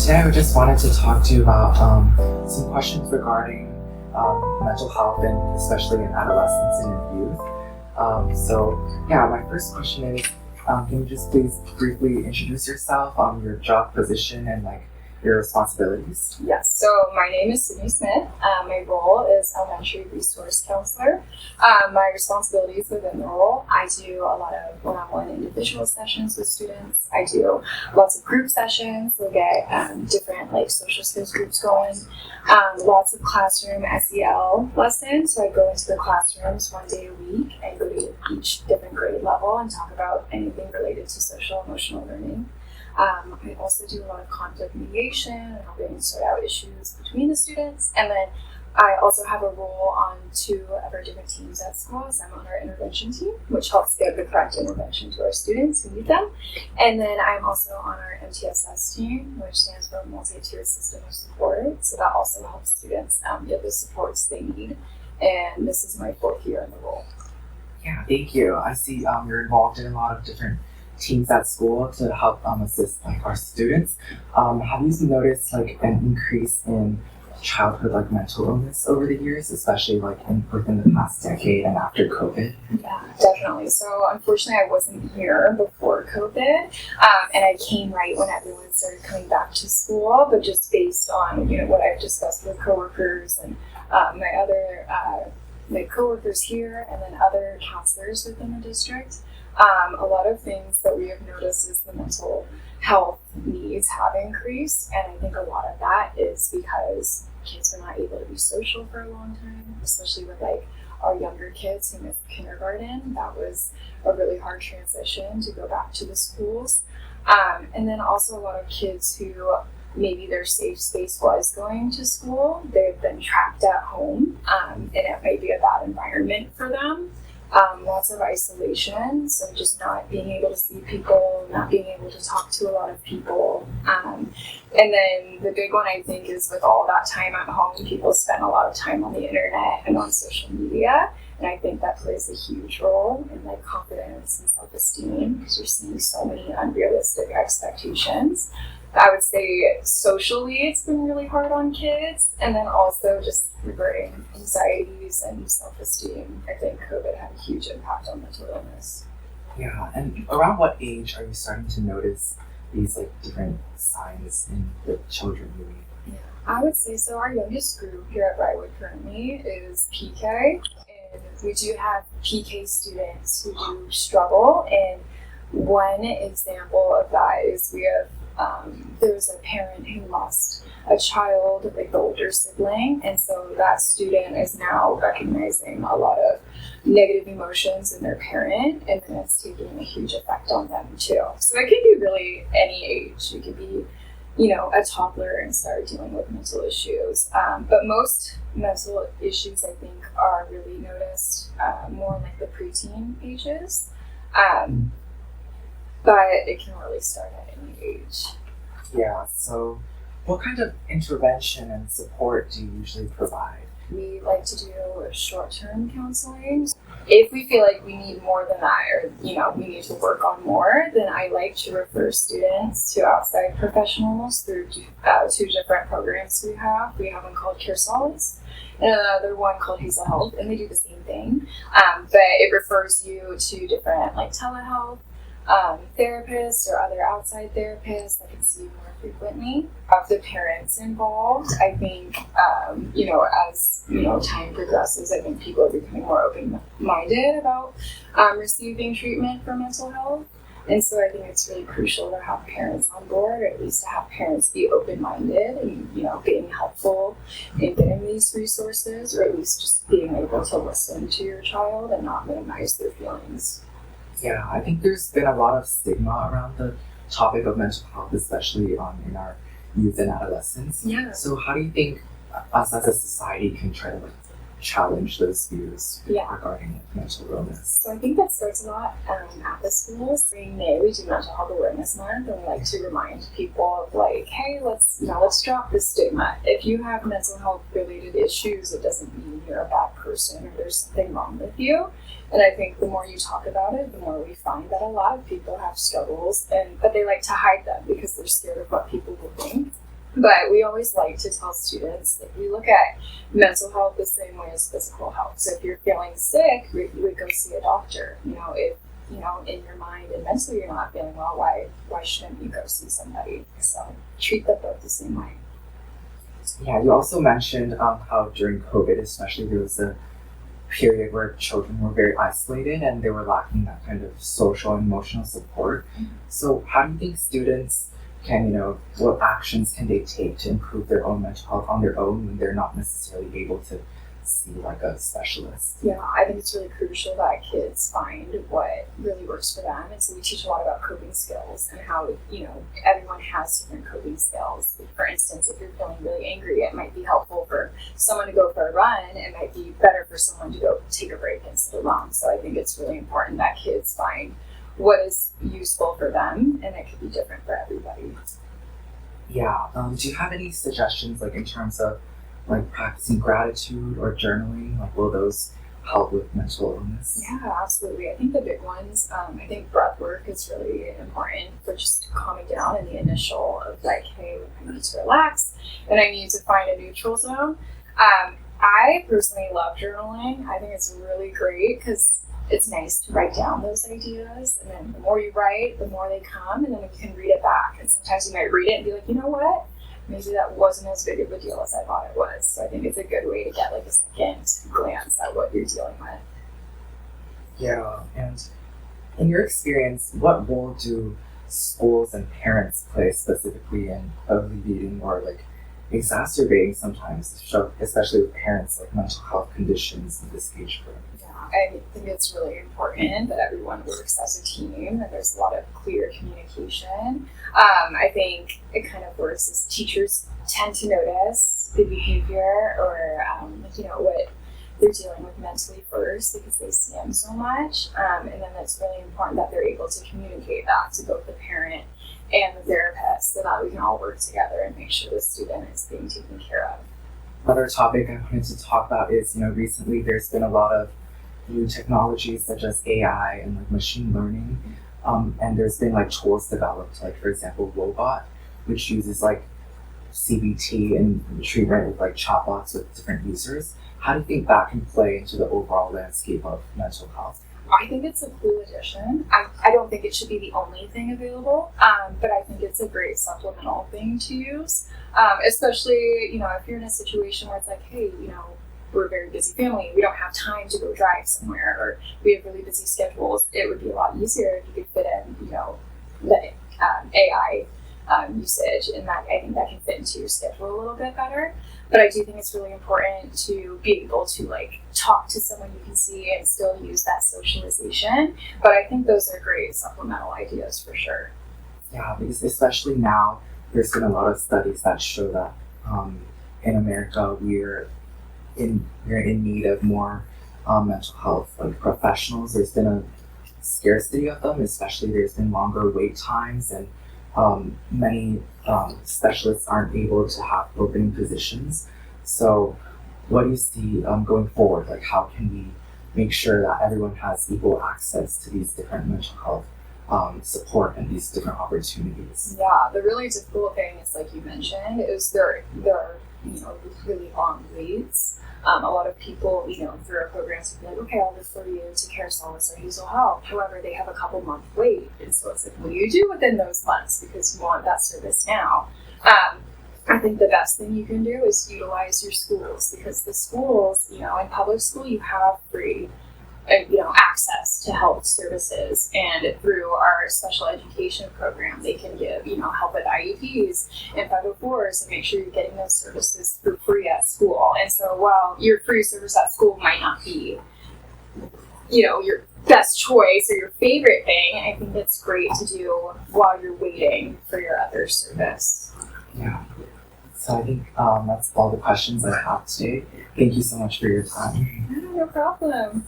Today I just wanted to talk to you about some questions regarding mental health and especially in adolescents and in youth. My first question is, can you just please briefly introduce yourself, your job position and your responsibilities? Yes, so my name is Sydney Smith. My role is elementary resource counselor. My responsibilities within the role, I do a lot of one-on-one individual sessions with students. I do lots of group sessions. We'll get different social skills groups going. Lots of classroom SEL lessons. So I go into the classrooms one day a week and go to each different grade level and talk about anything related to social emotional learning. I also do a lot of conflict mediation and helping sort out issues between the students. And then I also have a role on 2 of our different teams at school. So I'm on our intervention team, which helps give the correct intervention to our students who need them. And then I'm also on our MTSS team, which stands for Multi-Tiered System of Support. So that also helps students get the supports they need. And this is my 4th year in the role. Yeah, thank you. I see you're involved in a lot of different teams at school to help assist our students. Have you noticed an increase in childhood mental illness over the years, especially within the past decade and after COVID? Yeah, definitely. So unfortunately I wasn't here before COVID, and I came right when everyone started coming back to school, but just based on what I've discussed with coworkers and my coworkers here and then other counselors within the district, a lot of things that we have noticed is the mental health needs have increased, and I think a lot of that is because kids are not able to be social for a long time, especially with our younger kids who missed kindergarten. That was a really hard transition to go back to the schools. And then also a lot of kids who maybe their safe space was going to school, they've been trapped at home, and it might be a bad environment for them. Lots of isolation, so just not being able to see people, not being able to talk to a lot of people. And then the big one I think is with all that time at home, people spend a lot of time on the internet and on social media. And I think that plays a huge role in confidence and self-esteem because you're seeing so many unrealistic expectations. I would say socially it's been really hard on kids, and then also just regarding anxieties and self-esteem. I think COVID had a huge impact on mental illness. Yeah, and around what age are you starting to notice these different signs in the children maybe? Yeah, I would say so. Our youngest group here at Brightwood currently is PK, and we do have PK students who do struggle, and one example of that is we have there was a parent who lost a child, the older sibling, and so that student is now recognizing a lot of negative emotions in their parent, and then it's taking a huge effect on them too. So it can be really any age. You could be, a toddler and start dealing with mental issues. But most mental issues, I think, are really noticed more in the preteen ages. But it can really start at any age. Yeah, so what kind of intervention and support do you usually provide? We like to do short-term counseling. If we feel like we need more than that, or we need to work on more, then I like to refer students to outside professionals through 2 different programs we have. We have one called Care Solace and another one called Hazel Health, and they do the same thing. But it refers you to different telehealth therapists or other outside therapists that can see you more frequently. Of the parents involved, I think, as time progresses, I think people are becoming more open-minded about receiving treatment for mental health. And so I think it's really crucial to have parents on board, or at least to have parents be open-minded and, being helpful in getting these resources, or at least just being able to listen to your child and not minimize their feelings. Yeah, I think there's been a lot of stigma around the topic of mental health, especially in our youth and adolescents. Yeah. So how do you think us as a society can try to challenge those views regarding mental illness? So I think that starts a lot at the schools. During May, we do Mental Health Awareness Month, and we like to remind people of hey, let's drop the stigma. If you have mental health related issues, it doesn't mean you're a bad person or there's something wrong with you. And I think the more you talk about it, the more we find that a lot of people have struggles, but they like to hide them because they're scared of what people will think. But we always like to tell students that we look at mental health the same way as physical health. So if you're feeling sick, you would go see a doctor. If in your mind and mentally you're not feeling well, why shouldn't you go see somebody? So treat them both the same way. Yeah, you also mentioned how during COVID, especially, there was a period where children were very isolated and they were lacking that kind of social and emotional support. So how do you think students can, what actions can they take to improve their own mental health on their own when they're not necessarily able to see like a specialist? Yeah, I think it's really crucial that kids find what really works for them. And so we teach a lot about coping skills and how, everyone has different coping skills. For instance, if you're feeling really angry, it might be helpful for someone to go for a run. It might be better for someone to go take a break and sit alone. So I think it's really important that kids find what is useful for them, and it could be different for everybody. Yeah. Do you have any suggestions, like in terms of like practicing gratitude or journaling? Like, will those help with mental illness? Yeah, absolutely. I think the big ones, I think breath work is really important for just calming down in the initial of like, hey, I need to relax and I need to find a neutral zone. I personally love journaling. I think it's really great because it's nice to write down those ideas, and then the more you write, the more they come, and then you can read it back. And sometimes you might read it and be like, you know what? Maybe that wasn't as big of a deal as I thought it was. So I think it's a good way to get like a second glance at what you're dealing with. Yeah, and in your experience, what role do schools and parents play specifically in alleviating or like exacerbating sometimes, especially with parents, like mental health conditions in this age group? I think it's really important that everyone works as a team, that there's a lot of clear communication. I think it kind of works as teachers tend to notice the behavior or, what they're dealing with mentally first because they see them so much. And then it's really important that they're able to communicate that to both the parent and the therapist so that we can all work together and make sure the student is being taken care of. Another topic I wanted to talk about is, recently there's been a lot of new technologies such as AI and like machine learning, and there's been like tools developed, like for example, Robot, which uses like CBT and treatment with like chatbots with different users. How do you think that can play into the overall landscape of mental health? I think it's a cool addition. I don't think it should be the only thing available, but I think it's a great supplemental thing to use, especially, if you're in a situation where it's like, hey, we're a very busy family, we don't have time to go drive somewhere, or we have really busy schedules. It would be a lot easier if you could fit in, the AI usage, and that I think that can fit into your schedule a little bit better. But I do think it's really important to be able to like talk to someone you can see and still use that socialization. But I think those are great supplemental ideas for sure. Yeah, because especially now, there's been a lot of studies that show that in America we're in need of more mental health like professionals. There's been a scarcity of them, especially there's been longer wait times, and many specialists aren't able to have opening positions. So what do you see going forward? Like, how can we make sure that everyone has equal access to these different mental health support and these different opportunities? Yeah, the really difficult thing is, like you mentioned, is there are really long waits. A lot of people, through our programs would be like, okay, I'll refer you to Care Solace or Hazel Health. However, they have a couple month wait. And so it's like, what do you do within those months? Because you want that service now. I think the best thing you can do is utilize your schools, because the schools, in public school, you have free access to health services, and through our special education program, they can give, help with IEPs and 504s, and make sure you're getting those services for free at school. And so while your free service at school might not be, your best choice or your favorite thing, I think it's great to do while you're waiting for your other service. Yeah. So I think that's all the questions I have today. Thank you so much for your time. No problem.